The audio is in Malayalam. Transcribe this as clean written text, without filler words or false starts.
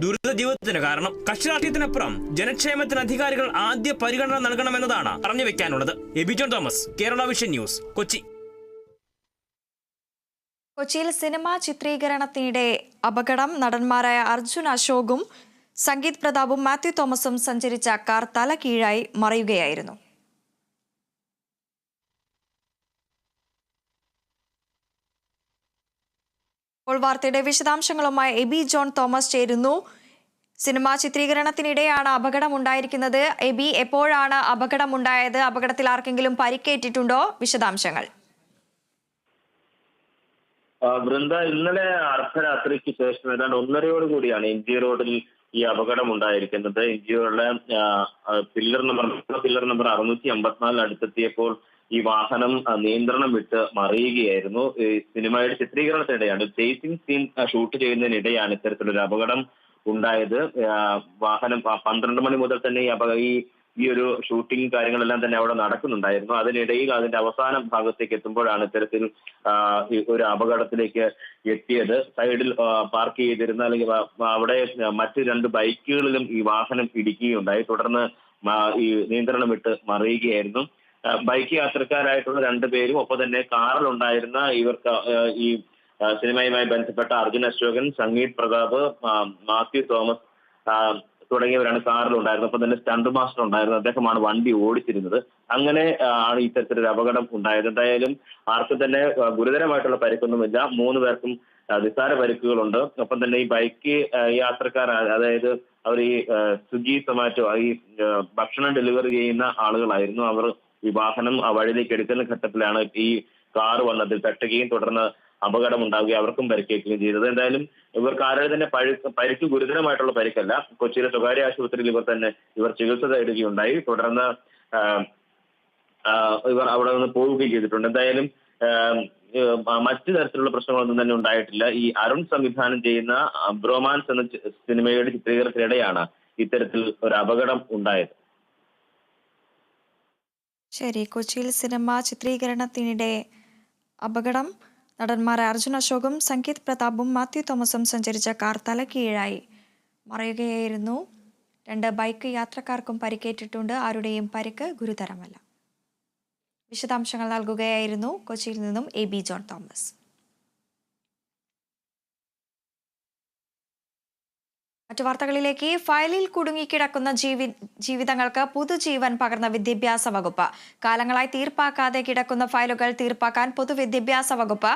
ദുരിത ജീവിതത്തിന് കാരണം. കക്ഷി രാഷ്ട്രീയത്തിനപ്പുറം ജനക്ഷേമത്തിന് അധികാരികൾ ആദ്യ പരിഗണന നൽകണമെന്നതാണ് പറഞ്ഞു വെക്കാനുള്ളത്. Aby John Thomas, Kerala vision news, Kochi. കൊച്ചിയിൽ സിനിമാ ചിത്രീകരണത്തിനിടെ അപകടം. നടന്മാരായ അർജുൻ അശോകും സംഗീത് പ്രതാപും മാത്യു തോമസും സഞ്ചരിച്ച കാർ തല കീഴായി മറിയുകയായിരുന്നു. ഇപ്പോൾ വാർത്തയുടെ വിശദാംശങ്ങളുമായി എബി ജോൺ തോമസ് ചേരുന്നു. സിനിമാ ചിത്രീകരണത്തിനിടെയാണ് അപകടമുണ്ടായിരിക്കുന്നത്. എബി, എപ്പോഴാണ് അപകടമുണ്ടായത്? അപകടത്തിൽ ആർക്കെങ്കിലും പരിക്കേറ്റിട്ടുണ്ടോ? വിശദാംശങ്ങൾ. വൃന്ദ, ഇന്നലെ അർദ്ധരാത്രിക്ക് ശേഷം ഏതാണ്ട് 1:30 കൂടിയാണ് എംജി റോഡിൽ ഈ അപകടം ഉണ്ടായിരിക്കുന്നത്. എംജി റോഡിലെ പില്ലർ നമ്പർ 654 അടുത്തെത്തിയപ്പോൾ ഈ വാഹനം നിയന്ത്രണം വിട്ട് മറിയുകയായിരുന്നു. സിനിമയുടെ ചിത്രീകരണത്തിനിടെയാണ്, ചേസിംഗ് സീൻ ഷൂട്ട് ചെയ്യുന്നതിനിടെയാണ് ഇത്തരത്തിലൊരു അപകടം ഉണ്ടായത്. വാഹനം 12 മണി മുതൽ തന്നെ ഈ ഒരു ഷൂട്ടിംഗ് കാര്യങ്ങളെല്ലാം തന്നെ അവിടെ നടക്കുന്നുണ്ടായിരുന്നു. അതിനിടയിൽ അതിന്റെ അവസാന ഭാഗത്തേക്ക് എത്തുമ്പോഴാണ് ഇത്തരത്തിൽ ഒരു അപകടത്തിലേക്ക് എത്തിയത്. സൈഡിൽ പാർക്ക് ചെയ്തിരുന്ന അല്ലെങ്കിൽ അവിടെ മറ്റ് 2 ബൈക്കുകളിലും ഈ വാഹനം ഇടിക്കുകയുണ്ടായി. തുടർന്ന് ഈ നിയന്ത്രണം വിട്ട് മറിയുകയായിരുന്നു. ബൈക്ക് യാത്രക്കാരായിട്ടുള്ള 2 പേരും ഒപ്പം തന്നെ കാറിലുണ്ടായിരുന്ന ഇവർക്ക് ഈ സിനിമയുമായി ബന്ധപ്പെട്ട അർജുൻ അശോകൻ, സംഗീത് പ്രതാപ്, മാത്യു തോമസ് തുടങ്ങിയവരാണ് കാറിലുണ്ടായിരുന്നത്. ഒപ്പം തന്നെ സ്റ്റണ്ട് മാസ്റ്റർ ഉണ്ടായിരുന്നു, അദ്ദേഹമാണ് വണ്ടി ഓടിച്ചിരുന്നത്. അങ്ങനെ ആണ് ഇത്തരത്തിലൊരു അപകടം ഉണ്ടായത്. എന്തായാലും ആർക്കും തന്നെ ഗുരുതരമായിട്ടുള്ള പരിക്കൊന്നുമില്ല. 3 പേർക്കും നിസ്സാര പരിക്കുകളുണ്ട്. ഒപ്പം തന്നെ ഈ ബൈക്ക് യാത്രക്കാർ, അതായത് അവർ ഈ സ്വിഗ്ഗി, സൊമാറ്റോ ഈ ഭക്ഷണം ഡെലിവറി ചെയ്യുന്ന ആളുകളായിരുന്നു. അവർ ഈ വാഹനം വഴിയിലേക്ക് എടുക്കുന്ന ഘട്ടത്തിലാണ് ഈ കാർ വന്നതിൽ തട്ടുകയും തുടർന്ന് അപകടം ഉണ്ടാവുകയും അവർക്കും പരിക്കേൽക്കുകയും ചെയ്തത്. എന്തായാലും ഇവർക്ക് ആരുടെ തന്നെ പരിക്ക് ഗുരുതരമായിട്ടുള്ള പരിക്കല്ല. കൊച്ചിയിലെ സ്വകാര്യ ആശുപത്രിയിൽ ഇവർ ചികിത്സ തേടുകയുണ്ടായി. തുടർന്ന് ഇവർ അവിടെ നിന്ന് പോവുകയും ചെയ്തിട്ടുണ്ട്. എന്തായാലും മറ്റു തരത്തിലുള്ള പ്രശ്നങ്ങളൊന്നും തന്നെ ഉണ്ടായിട്ടില്ല. ഈ അരുൺ സംവിധാനം ചെയ്യുന്ന ബ്രോമാൻസ് എന്ന സിനിമയുടെ ചിത്രീകരണത്തിനിടെയാണ് ഇത്തരത്തിൽ ഒരു അപകടം ഉണ്ടായത്. ശരി, കൊച്ചിയിൽ സിനിമാ ചിത്രീകരണത്തിനിടെ അപകടം. നടന്മാരായ അർജുൻ അശോകും സംഗീത് പ്രതാപും മാത്യു തോമസും സഞ്ചരിച്ച കാർ തലകീഴായി മറിയുകയായിരുന്നു. 2 ബൈക്ക് യാത്രക്കാർക്കും പരിക്കേറ്റിട്ടുണ്ട്. ആരുടെയും പരിക്ക് ഗുരുതരമല്ല. വിശദാംശങ്ങൾ നൽകുകയായിരുന്നു കൊച്ചിയിൽ നിന്നും എബി ജോൺ തോമസ്. മറ്റു വാർത്തകളിലേക്ക്. ഫയലിൽ കുടുങ്ങിക്കിടക്കുന്ന ജീവിതങ്ങൾക്ക് പുതുജീവൻ പകർന്ന വിദ്യാഭ്യാസ വകുപ്പ്. കാലങ്ങളായി തീർപ്പാക്കാതെ കിടക്കുന്ന ഫയലുകൾ തീർപ്പാക്കാൻ പൊതുവിദ്യാഭ്യാസ വകുപ്പ്